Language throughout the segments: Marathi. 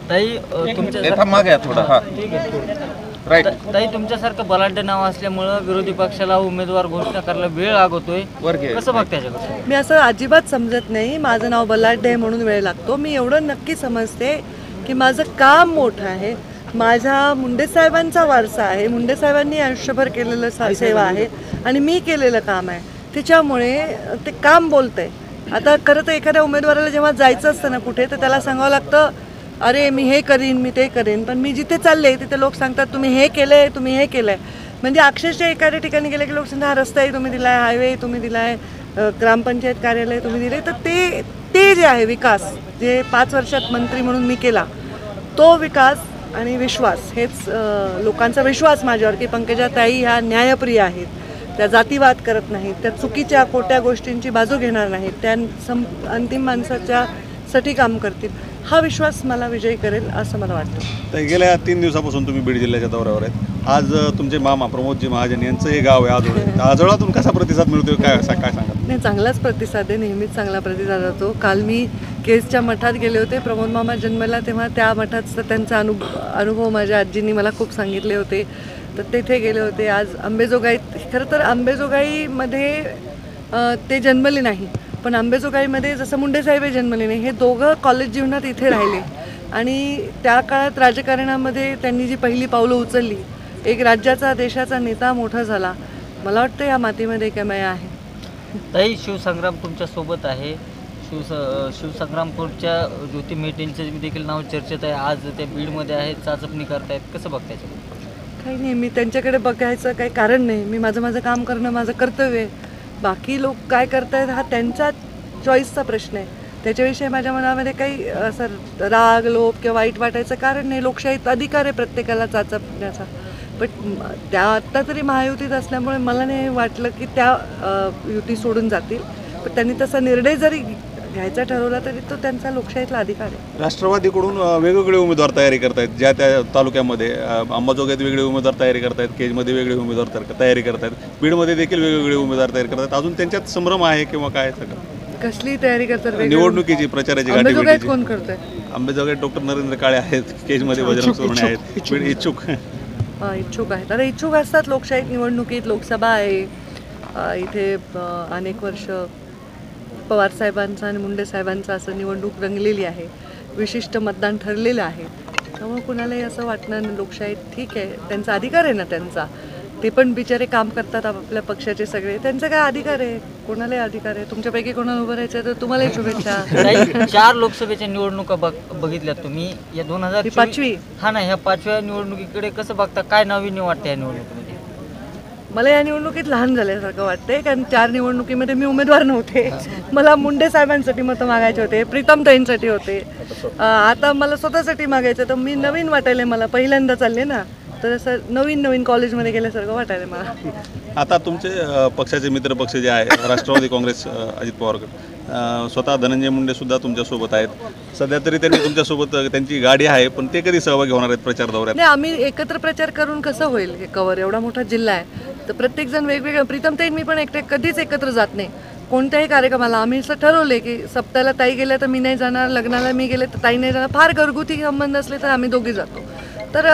ताई तुमच्या मागे आहे थोडा. हा ठीक आहे राईट. ताई तुमच्यासारखं बलाढ्य नाव असल्यामुळं विरोधी पक्षाला उमेदवार घोषणा करायला वेळ लागतोय, कसं बघ त्याच्याकडे? मी असं अजिबात समजत नाही माझं नाव बलाढ्य आहे म्हणून वेळ लागतो. मी एवढं नक्की समजते की माझं काम मोठं आहे, माझ्या मुंडे साहेबांचा वारसा आहे, मुंडे साहेबांनी आयुष्यभर केलेलं सेवा आहे आणि मी केलेलं काम आहे, त्याच्यामुळे ते काम बोलतंय. आता खरं तर एखाद्या उमेदवाराला जेव्हा जायचं असतं ना कुठे, तर त्याला सांगावं लागतं अरे मी हे करीन मी ते करीन, पण मी जिथे चालले तिथे लोक सांगतात तुम्ही हे केलंय तुम्ही हे केलंय. म्हणजे अक्षरशः एखाद्या ठिकाणी गेले की लोक सांगतात हा रस्ताही तुम्ही दिलाय, हायवे तुम्ही दिलाय, ग्रामपंचायत कार्यालय तुम्ही दिले. तर ते जे आहे विकास जे 5 वर्षात मंत्री म्हणून मी केला, तो विकास आणि विश्वास हेच लोकांचा विश्वास माझ्यावर की पंकजाताई ह्या न्यायप्रिय आहेत, त्या जातीवाद करत नाहीत, त्या चुकीच्या खोट्या गोष्टींची बाजू घेणार नाहीत, त्या अंतिम माणसाच्या साठी काम करतील, हा विश्वास मला विजयी करेल असं मला वाटतं. तर गेल्या 3 दिवसापासून तुम्ही बीड जिल्ह्याच्या दौऱ्यावर आहेत. आज तुमचे मामा प्रमोदजी महाजन यांचं हे गाव आहे आजोळ. आजोळातून कसा प्रतिसाद मिळतोय काय सांगा? नाही, चांगलाच प्रतिसाद आहे, नेहमीच चांगला प्रतिसाद होतो. काल मी केसच्या मठात गेले होते, प्रमोद मामा जन्मला तेव्हा त्या मठात त्यांचा अनुभव माझ्या आजींनी मला खूप सांगितले होते, तर तिथे गेले होते. आज अंबेजोगाईत, खरं तर अंबेजोगाईमध्ये ते जन्मले नाही, पण अंबेजोगाईमध्ये जसं मुंडे साहेब जन्मले नाही, हे दोघं कॉलेज जीवनात इथे राहिले आणि त्या काळात राजकारणामध्ये त्यांनी जी पहिली पावलं उचलली, एक राज्याचा देशाचा नेता मोठा झाला. मला वाटतं या मातीमध्ये कमाया आहे. ताई शिवसंग्राम तुमच्या सोबत आहे, शिवसंग्रामपूरच्या ज्योती मेटेंचं देखील नाव चर्चेत आहे. आज त्या बीडमध्ये आहेत, चाचपणी करतायत, कसं बघताय? काही नाही, मी त्यांच्याकडे बघायचं काही कारण नाही. मी माझं काम करणं माझं कर्तव्य आहे. बाकी लोक काय करतायत हा त्यांचा चॉईसचा प्रश्न आहे, त्याच्याविषयी माझ्या मनामध्ये काही असं राग लोभ किंवा वाईट वाटायचं कारण नाही. लोकशाहीत अधिकार आहे प्रत्येकाला चाचपण्याचा, पण त्या आत्ता तरी महायुतीत असल्यामुळे मला नाही वाटलं की त्या युती सोडून जातील. पण त्यांनी तसा निर्णय जरी घ्यायचा ठरवला तरी तो त्यांचा लोकशाहीतला अधिकार आहे. राष्ट्रवादीकडून वेगवेगळे उमेदवार तयारी करतायत, ज्या त्या तालुक्यामध्ये अंबाजोगाईत वेगळे उमेदवार तयारी करतायत, केजमध्ये वेगळे उमेदवार तयारी करतायत, बीडमध्ये देखील वेगवेगळे उमेदवार तयारी करतात. अजून त्यांच्यात संभ्रम आहे किंवा काय? कसली तयारी करतात? निवडणुकीची प्रचाराची गाठी कोण करतोय? अंबेजोगाईत डॉक्टर नरेंद्र काळे आहेत, केजमध्ये बजरंग सोनवणे आहेत, बीड इच्छुक आहेत. आता इच्छुक असतात लोकशाहीत. निवडणुकीत लोकसभा आहे, इथे अनेक वर्ष पवार साहेबांचं आणि मुंडे साहेबांचं असं निवडणूक रंगलेली आहे, विशिष्ट मतदान ठरलेलं आहे. त्यामुळे कुणालाही असं वाटणार नाही. लोकशाहीत ठीक आहे, त्यांचा अधिकार आहे ना, त्यांचा ते पण बिचारे काम करतात आपल्या पक्षाचे सगळे, त्यांचा काय अधिकार आहे, कोणालाही अधिकार आहे. तुमच्यापैकी कोणाला उभं राहायचं तर तुम्हालाही शुभेच्छा. 4 लोकसभेच्या निवडणुका बघितल्यात तुम्ही, या 2005 हा ना, ह्या 5व्या निवडणुकीकडे कसं बघता? काय नाविन्य वाटतं या निवडणुकीमध्ये? मला या निवडणुकीत लहान झाल्यासारखं वाटतंय, कारण 4 निवडणुकीमध्ये मी उमेदवार नव्हते. मला मुंडे साहेबांसाठी मतं मागायचे होते, प्रीतमताईंसाठी होते, आता मला स्वतःसाठी मागायचं. तर मी नवीन वाटायला, मला पहिल्यांदा चालले ना, तर असं नवीन कॉलेजमध्ये गेल्यासारखं वाटायला मला. आता तुमचे पक्षाचे मित्र पक्ष जे आहे राष्ट्रवादी काँग्रेस, अजित पवार गट, स्वतः धनंजय मुंडे सुद्धा तुमच्यासोबत आहेत. सध्या तरी त्यांनी तुमच्यासोबत त्यांची गाडी आहे, पण ते कधी सहभागी होणार आहेत प्रचार दौऱ्यात? नाही, आम्ही एकत्र प्रचार करून कसं होईल हे कव्हर? एवढा मोठा जिल्हा आहे, तर प्रत्येकजण वेगवेगळं. प्रीतमताई मी पण कधीच एकत्र जात नाही कोणत्याही कार्यक्रमाला. आम्ही असं ठरवले की सप्ताहाला ताई गेल्या तर मी नाही जाणार, लग्नाला मी गेले तर ताई नाही जाणार, फार घरगुती संबंध असले तर आम्ही दोघी जातो. तर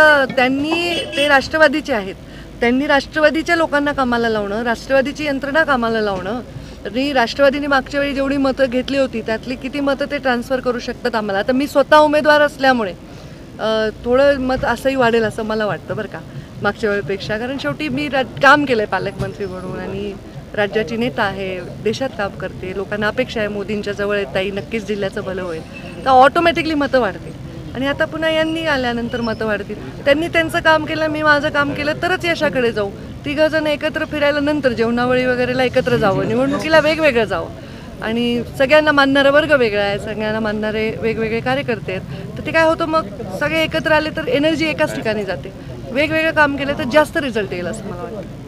ते राष्ट्रवादीचे आहेत, त्यांनी राष्ट्रवादीच्या लोकांना कामाला लावणं, राष्ट्रवादीची यंत्रणा कामाला लावणं. आणि राष्ट्रवादीने मागच्या वेळी जेवढी मतं घेतली होती त्यातली किती मतं ते ट्रान्सफर करू शकतात आम्हाला. आता मी स्वतः उमेदवार असल्यामुळे थोडं मत असंही वाढेल असं मला वाटतं बरं का, मागच्या वेळेपेक्षा. कारण शेवटी मी काम केलं आहे पालकमंत्री म्हणून आणि राज्याची नेता आहे, देशात काम करते, लोकांना अपेक्षा आहे मोदींच्या जवळ येताही नक्कीच जिल्ह्याचं भलं होईल, तर ऑटोमॅटिकली मतं वाढतील. आणि आता पुन्हा यांनी आल्यानंतर मतं वाढतील. त्यांनी त्यांचं काम केलं, मी माझं काम केलं, तरच यशाकडे जाऊ. 3 जण एकत्र फिरायला नंतर जेवणावळी वगैरेला एकत्र जावं, निवडणुकीला वेगवेगळं जावं. आणि सगळ्यांना मानणारा वर्ग वेगळा आहे, सगळ्यांना मानणारे वेगवेगळे कार्यकर्ते आहेत. तर ते काय होतं, मग सगळे एकत्र आले तर एनर्जी एकाच ठिकाणी जाते. वेगवेगळं काम केलं तर जास्त रिझल्ट येईल असं मला वाटतं.